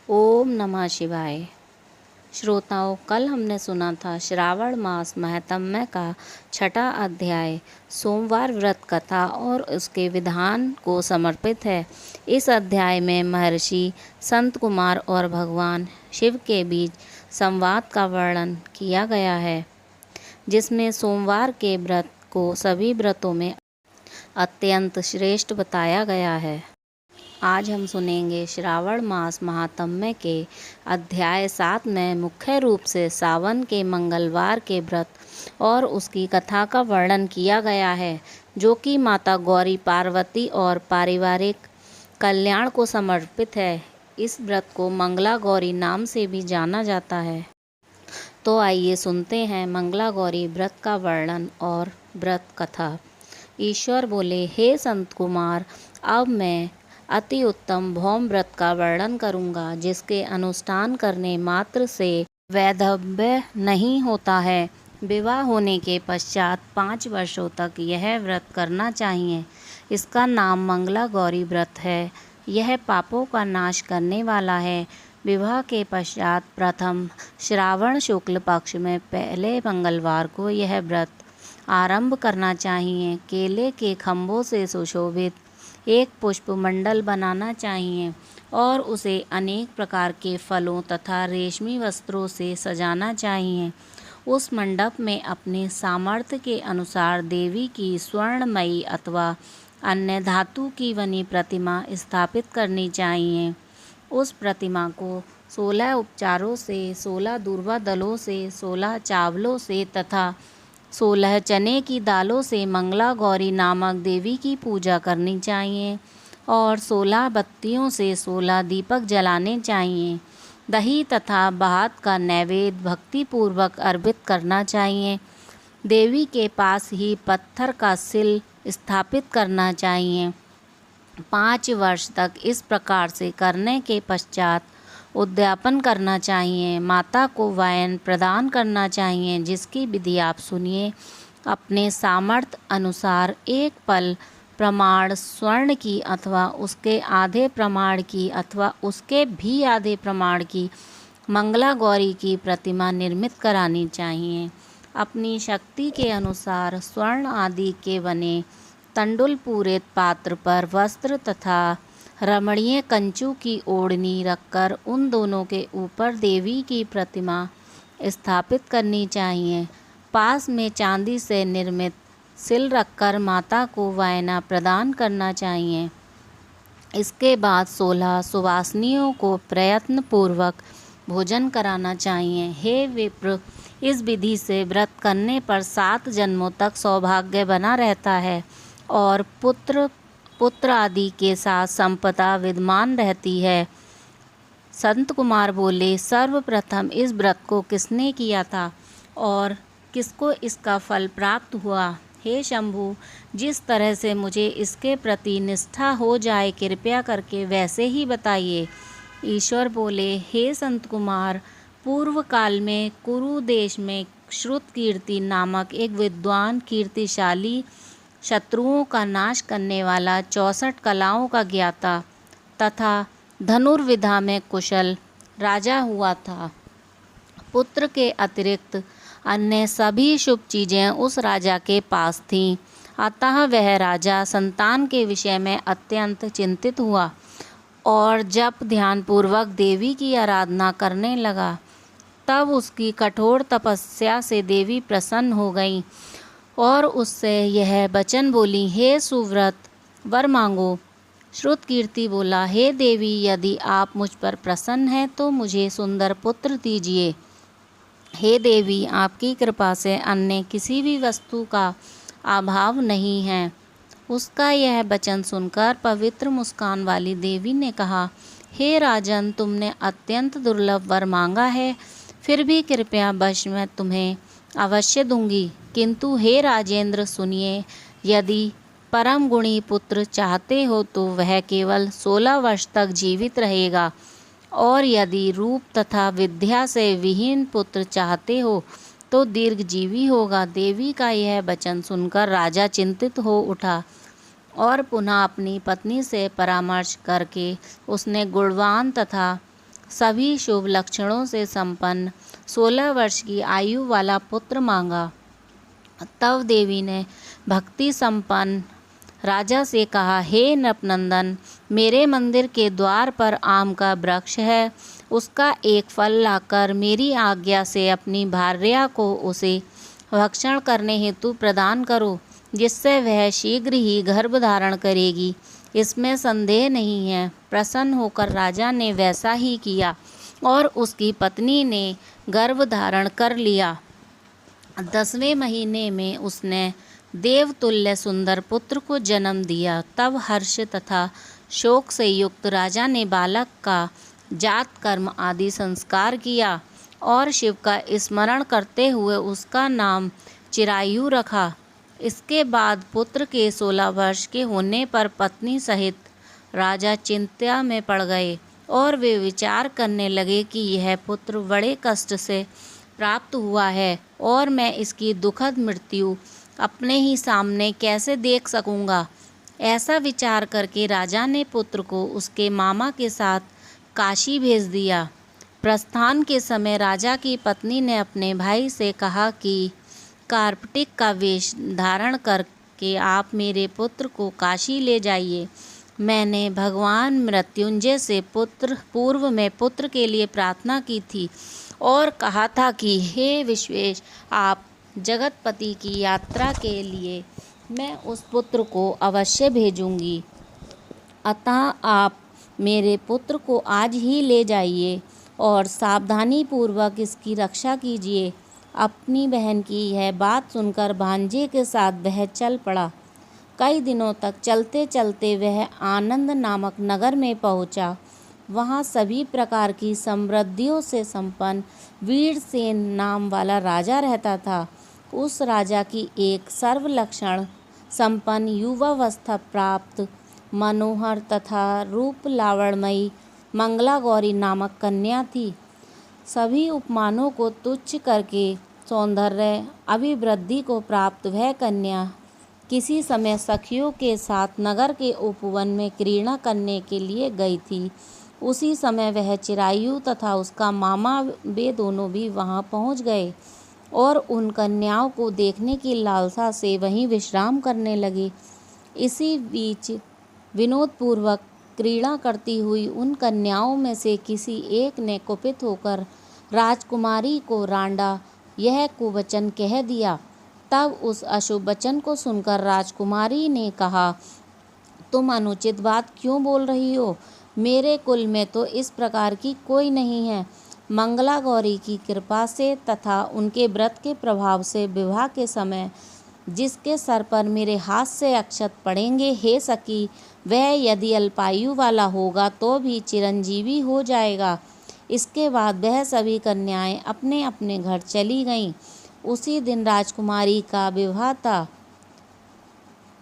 ओम नमः शिवाय। श्रोताओं, कल हमने सुना था श्रावण मास महात्म्य का छठा अध्याय सोमवार व्रत कथा और उसके विधान को समर्पित है। इस अध्याय में महर्षि संत कुमार और भगवान शिव के बीच संवाद का वर्णन किया गया है, जिसमें सोमवार के व्रत को सभी व्रतों में अत्यंत श्रेष्ठ बताया गया है। आज हम सुनेंगे श्रावण मास महात्म्य के अध्याय 7 में मुख्य रूप से सावन के मंगलवार के व्रत और उसकी कथा का वर्णन किया गया है, जो कि माता गौरी पार्वती और पारिवारिक कल्याण को समर्पित है। इस व्रत को मंगला गौरी नाम से भी जाना जाता है। तो आइए सुनते हैं मंगला गौरी व्रत का वर्णन और व्रत कथा। ईश्वर बोले, हे संत कुमार, अब मैं अति उत्तम भौम व्रत का वर्णन करूंगा, जिसके अनुष्ठान करने मात्र से वैधव्य नहीं होता है। विवाह होने के पश्चात 5 वर्षों तक यह व्रत करना चाहिए। इसका नाम मंगला गौरी व्रत है। यह पापों का नाश करने वाला है। विवाह के पश्चात प्रथम श्रावण शुक्ल पक्ष में पहले मंगलवार को यह व्रत आरंभ करना चाहिए। केले के खंभों से सुशोभित एक पुष्प मंडल बनाना चाहिए और उसे अनेक प्रकार के फलों तथा रेशमी वस्त्रों से सजाना चाहिए। उस मंडप में अपने सामर्थ्य के अनुसार देवी की स्वर्णमयी अथवा अन्य धातु की बनी प्रतिमा स्थापित करनी चाहिए। उस प्रतिमा को 16 उपचारों से, 16 दूर्वा दलों से, 16 चावलों से तथा 16 चने की दालों से मंगला गौरी नामक देवी की पूजा करनी चाहिए और 16 बत्तियों से 16 दीपक जलाने चाहिए। दही तथा भात का नैवेद्य भक्तिपूर्वक अर्पित करना चाहिए। देवी के पास ही पत्थर का सिल स्थापित करना चाहिए। 5 वर्ष तक इस प्रकार से करने के पश्चात उद्यापन करना चाहिए। माता को वायन प्रदान करना चाहिए, जिसकी विधि आप सुनिए। अपने सामर्थ्य अनुसार एक पल प्रमाण स्वर्ण की अथवा उसके आधे प्रमाण की अथवा उसके भी आधे प्रमाण की मंगला गौरी की प्रतिमा निर्मित करानी चाहिए। अपनी शक्ति के अनुसार स्वर्ण आदि के बने तंडुल पूरित पात्र पर वस्त्र तथा रमणीय कंचू की ओढ़नी रखकर उन दोनों के ऊपर देवी की प्रतिमा स्थापित करनी चाहिए। पास में चांदी से निर्मित सिल रखकर माता को वायना प्रदान करना चाहिए। इसके बाद 16 सुवासिनियों को प्रयत्न पूर्वक भोजन कराना चाहिए। हे विप्र, इस विधि से व्रत करने पर 7 जन्मों तक सौभाग्य बना रहता है और पुत्र आदि के साथ संपदा विद्यमान रहती है। संत कुमार बोले, सर्वप्रथम इस व्रत को किसने किया था और किसको इसका फल प्राप्त हुआ? हे शंभु, जिस तरह से मुझे इसके प्रति निष्ठा हो जाए, कृपया करके वैसे ही बताइए। ईश्वर बोले, हे संत कुमार, पूर्व काल में कुरु देश में श्रुतकीर्ति नामक एक विद्वान, कीर्तिशाली, शत्रुओं का नाश करने वाला, 64 कलाओं का ज्ञाता तथा धनुर्विद्या में कुशल राजा हुआ था। पुत्र के अतिरिक्त अन्य सभी शुभ चीज़ें उस राजा के पास थीं। अतः वह राजा संतान के विषय में अत्यंत चिंतित हुआ और जब ध्यानपूर्वक देवी की आराधना करने लगा, तब उसकी कठोर तपस्या से देवी प्रसन्न हो गई और उससे यह वचन बोली, हे सुव्रत, वर मांगो। श्रुतकीर्ति बोला, हे देवी, यदि आप मुझ पर प्रसन्न हैं तो मुझे सुंदर पुत्र दीजिए। हे देवी, आपकी कृपा से अन्य किसी भी वस्तु का अभाव नहीं है। उसका यह वचन सुनकर पवित्र मुस्कान वाली देवी ने कहा, हे राजन, तुमने अत्यंत दुर्लभ वर मांगा है, फिर भी कृपया वश मैं तुम्हें अवश्य दूंगी। किंतु हे राजेंद्र, सुनिए, यदि परम गुणी पुत्र चाहते हो तो वह केवल 16 वर्ष तक जीवित रहेगा, और यदि रूप तथा विद्या से विहीन पुत्र चाहते हो तो दीर्घजीवी होगा। देवी का यह वचन सुनकर राजा चिंतित हो उठा और पुनः अपनी पत्नी से परामर्श करके उसने गुणवान तथा सभी शुभ लक्षणों से संपन्न 16 वर्ष की आयु वाला पुत्र मांगा। तब देवी ने भक्ति संपन्न राजा से कहा, हे नृपनंदन, मेरे मंदिर के द्वार पर आम का वृक्ष है, उसका एक फल लाकर मेरी आज्ञा से अपनी भार्या को उसे भक्षण करने हेतु प्रदान करो, जिससे वह शीघ्र ही गर्भ धारण करेगी, इसमें संदेह नहीं है। प्रसन्न होकर राजा ने वैसा ही किया और उसकी पत्नी ने गर्भ धारण कर लिया। 10वें महीने में उसने देवतुल्य सुंदर पुत्र को जन्म दिया। तब हर्ष तथा शोक से युक्त राजा ने बालक का जात कर्म आदि संस्कार किया और शिव का स्मरण करते हुए उसका नाम चिरायु रखा। इसके बाद पुत्र के 16 वर्ष के होने पर पत्नी सहित राजा चिंता में पड़ गए और वे विचार करने लगे कि यह पुत्र बड़े कष्ट से प्राप्त हुआ है और मैं इसकी दुखद मृत्यु अपने ही सामने कैसे देख सकूंगा। ऐसा विचार करके राजा ने पुत्र को उसके मामा के साथ काशी भेज दिया। प्रस्थान के समय राजा की पत्नी ने अपने भाई से कहा कि कार्पटिक का वेश धारण करके आप मेरे पुत्र को काशी ले जाइए। मैंने भगवान मृत्युंजय से पूर्व में पुत्र के लिए प्रार्थना की थी और कहा था कि हे विश्वेश, आप जगतपति की यात्रा के लिए मैं उस पुत्र को अवश्य भेजूंगी, अतः आप मेरे पुत्र को आज ही ले जाइए और सावधानी पूर्वक इसकी रक्षा कीजिए। अपनी बहन की यह बात सुनकर भांजे के साथ वह चल पड़ा। कई दिनों तक चलते चलते वह आनंद नामक नगर में पहुंचा। वहां सभी प्रकार की समृद्धियों से संपन्न वीरसेन नाम वाला राजा रहता था। उस राजा की एक सर्वलक्षण संपन्न युवावस्था प्राप्त मनोहर तथा रूप लावण्यमयी मंगला गौरी नामक कन्या थी। सभी उपमानों को तुच्छ करके सौंदर्य अभिवृद्धि को प्राप्त वह कन्या किसी समय सखियों के साथ नगर के उपवन में क्रीड़ा करने के लिए गई थी। उसी समय वह चिरायु तथा उसका मामा वे दोनों भी वहां पहुंच गए और उन कन्याओं को देखने की लालसा से वहीं विश्राम करने लगे। इसी बीच विनोदपूर्वक क्रीड़ा करती हुई उन कन्याओं में से किसी एक ने कुपित होकर राजकुमारी को रांडा यह कुवचन कह दिया। तब उस अशुभ वचन को सुनकर राजकुमारी ने कहा, तुम अनुचित बात क्यों बोल रही हो? मेरे कुल में तो इस प्रकार की कोई नहीं है। मंगला गौरी की कृपा से तथा उनके व्रत के प्रभाव से विवाह के समय जिसके सर पर मेरे हाथ से अक्षत पड़ेंगे, हे सखी, वह यदि अल्पायु वाला होगा तो भी चिरंजीवी हो जाएगा। इसके बाद वह सभी कन्याएं अपने अपने घर चली गईं। उसी दिन राजकुमारी का विवाह था।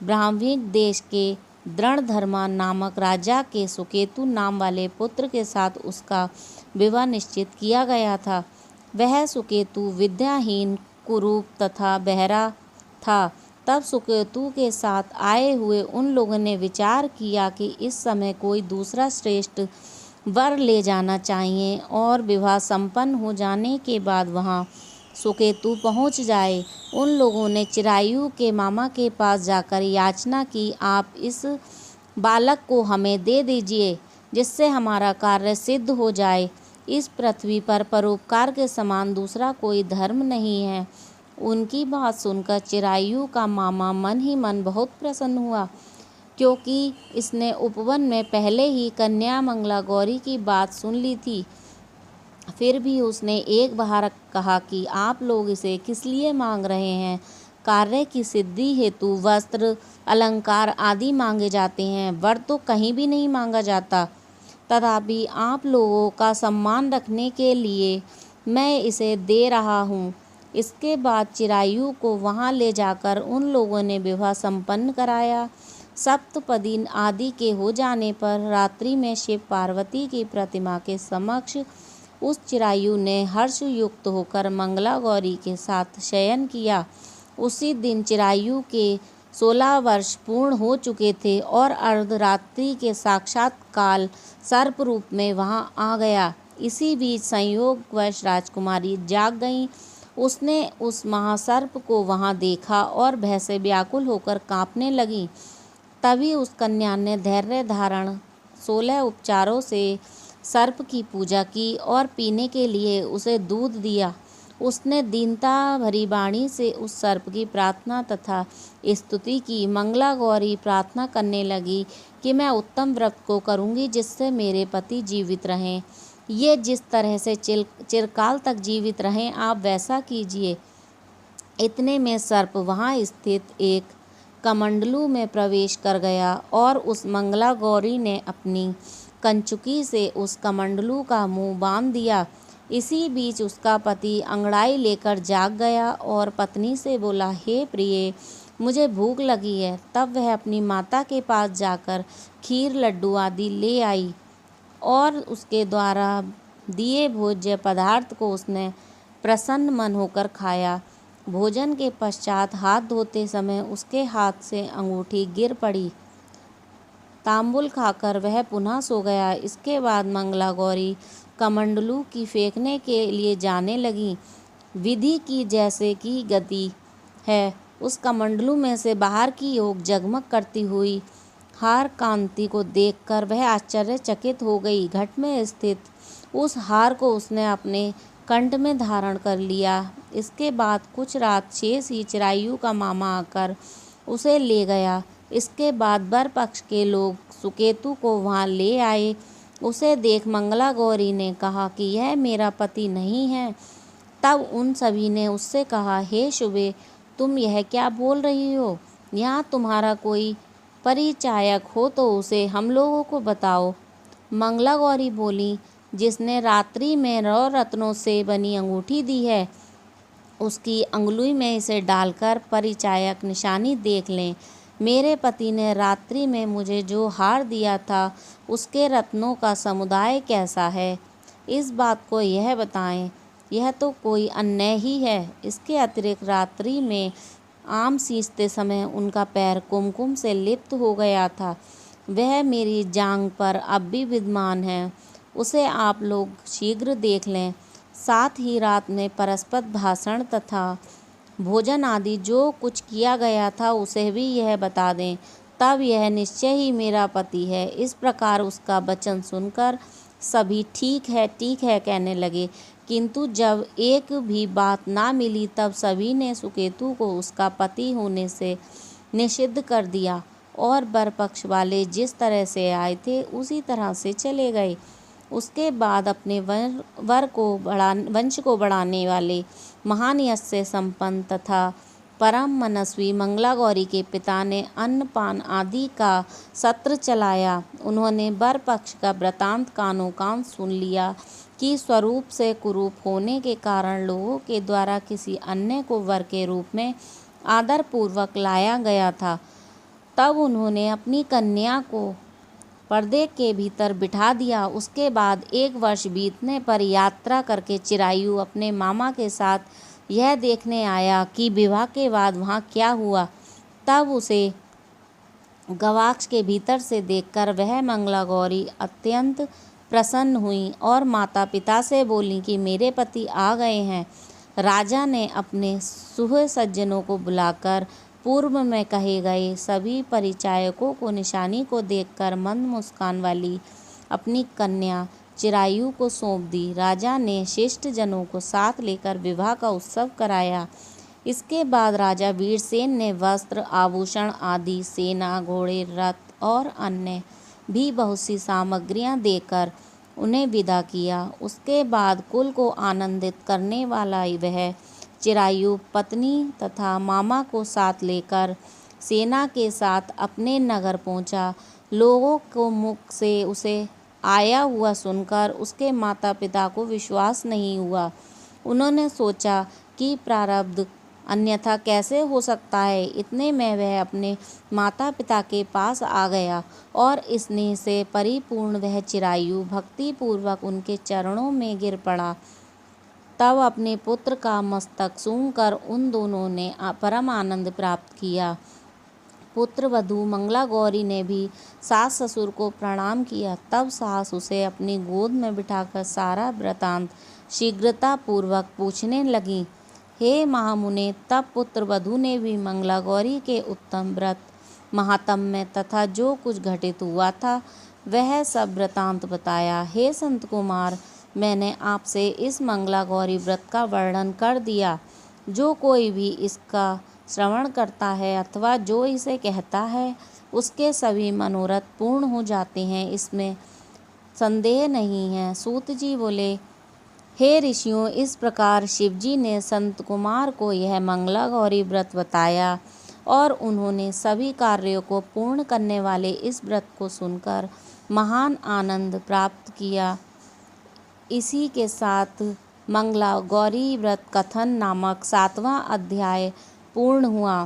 ब्राह्मणिक देश के दृढ़धर्मा नामक राजा के सुकेतु नाम वाले पुत्र के साथ उसका विवाह निश्चित किया गया था। वह सुकेतु विद्याहीन, कुरूप तथा बहरा था। तब सुकेतु के साथ आए हुए उन लोगों ने विचार किया कि इस समय कोई दूसरा श्रेष्ठ वर ले जाना चाहिए और विवाह संपन्न हो जाने के बाद वहां सुकेतु पहुंच जाए। उन लोगों ने चिरायु के मामा के पास जाकर याचना की, आप इस बालक को हमें दे दीजिए जिससे हमारा कार्य सिद्ध हो जाए। इस पृथ्वी पर परोपकार के समान दूसरा कोई धर्म नहीं है। उनकी बात सुनकर चिरायु का मामा मन ही मन बहुत प्रसन्न हुआ, क्योंकि इसने उपवन में पहले ही कन्या मंगला गौरी की बात सुन ली थी। फिर भी उसने एक बार कहा कि आप लोग इसे किस लिए मांग रहे हैं? कार्य की सिद्धि हेतु वस्त्र, अलंकार आदि मांगे जाते हैं, वर तो कहीं भी नहीं मांगा जाता। तथापि आप लोगों का सम्मान रखने के लिए मैं इसे दे रहा हूँ। इसके बाद चिरायु को वहाँ ले जाकर उन लोगों ने विवाह संपन्न कराया। सप्तपदी आदि के हो जाने पर रात्रि में शिव पार्वती की प्रतिमा के समक्ष उस चिरायु ने हर्ष युक्त होकर मंगला गौरी के साथ शयन किया। उसी दिन चिरायु के 16 वर्ष पूर्ण हो चुके थे और अर्धरात्रि के साक्षात काल सर्प रूप में वहां आ गया। इसी बीच संयोगवश राजकुमारी जाग गई। उसने उस महासर्प को वहां देखा और भय से व्याकुल होकर कांपने लगी। तभी उस कन्या ने धैर्य धारण 16 उपचारों से सर्प की पूजा की और पीने के लिए उसे दूध दिया। उसने दीनता भरी वाणी से उस सर्प की प्रार्थना तथा स्तुति की। मंगला गौरी प्रार्थना करने लगी कि मैं उत्तम व्रत को करूंगी जिससे मेरे पति जीवित रहें। ये जिस तरह से चिरकाल तक जीवित रहें आप वैसा कीजिए। इतने में सर्प वहां स्थित एक कमंडलू में प्रवेश कर गया और उस मंगला गौरी ने अपनी कंचुकी से उस कमंडलू का मुंह बांध दिया। इसी बीच उसका पति अंगड़ाई लेकर जाग गया और पत्नी से बोला, हे प्रिय, मुझे भूख लगी है। तब वह अपनी माता के पास जाकर खीर लड्डू आदि ले आई और उसके द्वारा दिए भोज्य पदार्थ को उसने प्रसन्न मन होकर खाया। भोजन के पश्चात हाथ धोते समय उसके हाथ से अंगूठी गिर पड़ी। तांबुल खाकर वह पुनः सो गया। इसके बाद मंगला गौरी कमंडलू की फेंकने के लिए जाने लगी। विधि की जैसे की गति है, उस कमंडलू में से बाहर की ओर जगमग करती हुई हार कांति को देखकर वह आश्चर्यचकित हो गई। घट में स्थित उस हार को उसने अपने कंठ में धारण कर लिया। इसके बाद कुछ रात शेष ही चिरायु का मामा आकर उसे ले गया। इसके बाद वर पक्ष के लोग सुकेतु को वहां ले आए। उसे देख मंगला गौरी ने कहा कि यह मेरा पति नहीं है। तब उन सभी ने उससे कहा, हे शुभे, तुम यह क्या बोल रही हो? यहाँ तुम्हारा कोई परिचायक हो तो उसे हम लोगों को बताओ। मंगला गौरी बोली, जिसने रात्रि में रत्नों से बनी अंगूठी दी है उसकी अंगुली में इसे डालकर परिचायक निशानी देख लें। मेरे पति ने रात्रि में मुझे जो हार दिया था उसके रत्नों का समुदाय कैसा है, इस बात को यह बताएं। यह तो कोई अन्याय ही है। इसके अतिरिक्त रात्रि में आम सींचते समय उनका पैर कुमकुम से लिप्त हो गया था। वह मेरी जांघ पर अब भी विद्यमान है। उसे आप लोग शीघ्र देख लें। साथ ही रात में परस्पर भाषण तथा भोजन आदि जो कुछ किया गया था उसे भी यह बता दें। तब यह निश्चय ही मेरा पति है। इस प्रकार उसका वचन सुनकर सभी ठीक है कहने लगे। किंतु जब एक भी बात ना मिली तब सभी ने सुकेतु को उसका पति होने से निषिद्ध कर दिया और वर पक्ष वाले जिस तरह से आए थे उसी तरह से चले गए। उसके बाद अपने वंश को बढ़ाने वाले महान यश से संपन्न तथा परम मनस्वी मंगला गौरी के पिता ने अन्नपान आदि का सत्र चलाया। उन्होंने वर पक्ष का वृतांत कानों कान सुन लिया कि स्वरूप से कुरूप होने के कारण लोगों के द्वारा किसी अन्य को वर के रूप में आदर पूर्वक लाया गया था। तब उन्होंने अपनी कन्या को पर्दे के भीतर बिठा दिया। उसके बाद 1 वर्ष बीतने पर यात्रा करके चिरायु अपने मामा के साथ यह देखने आया कि विवाह के बाद वहाँ क्या हुआ। तब उसे गवाक्ष के भीतर से देखकर वह मंगला गौरी अत्यंत प्रसन्न हुई और माता पिता से बोली कि मेरे पति आ गए हैं। राजा ने अपने सुहसज्जनों को बुलाकर पूर्व में कहे गए सभी परिचायकों को निशानी को देखकर मंद मुस्कान वाली अपनी कन्या चिरायु को सौंप दी। राजा ने शिष्ट जनों को साथ लेकर विवाह का उत्सव कराया। इसके बाद राजा वीरसेन ने वस्त्र आभूषण आदि सेना घोड़े रथ और अन्य भी बहुत सी सामग्रियां देकर उन्हें विदा किया। उसके बाद कुल को आनंदित करने वाला वह चिरायु पत्नी तथा मामा को साथ लेकर सेना के साथ अपने नगर पहुंचा। लोगों को मुख से उसे आया हुआ सुनकर उसके माता पिता को विश्वास नहीं हुआ। उन्होंने सोचा कि प्रारब्ध अन्यथा कैसे हो सकता है। इतने में वह अपने माता पिता के पास आ गया और स्नेह से परिपूर्ण वह चिरायु भक्ति पूर्वक उनके चरणों में गिर पड़ा। तब अपने पुत्र का मस्तक सूंघकर उन दोनों ने परम आनंद प्राप्त किया। पुत्र वधू मंगला गौरी ने भी सास ससुर को प्रणाम किया। तब सास उसे अपनी गोद में बिठाकर सारा वृतांत शीघ्रतापूर्वक पूछने लगी। हे महामुने, तब पुत्र वधू ने भी मंगला गौरी के उत्तम व्रत, महात्म्य तथा जो कुछ घटित हुआ था वह सब वृतांत बताया। हे संत कुमार, मैंने आपसे इस मंगला गौरी व्रत का वर्णन कर दिया। जो कोई भी इसका श्रवण करता है अथवा जो इसे कहता है उसके सभी मनोरथ पूर्ण हो जाते हैं, इसमें संदेह नहीं है। सूत जी बोले, हे ऋषियों, इस प्रकार शिवजी ने संत कुमार को यह मंगला गौरी व्रत बताया और उन्होंने सभी कार्यों को पूर्ण करने वाले इस व्रत को सुनकर महान आनंद प्राप्त किया। इसी के साथ मंगला गौरी व्रत कथन नामक 7वां अध्याय पूर्ण हुआ।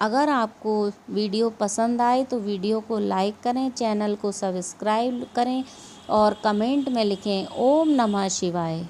अगर आपको वीडियो पसंद आए तो वीडियो को लाइक करें, चैनल को सब्सक्राइब करें और कमेंट में लिखें ओम नमः शिवाय।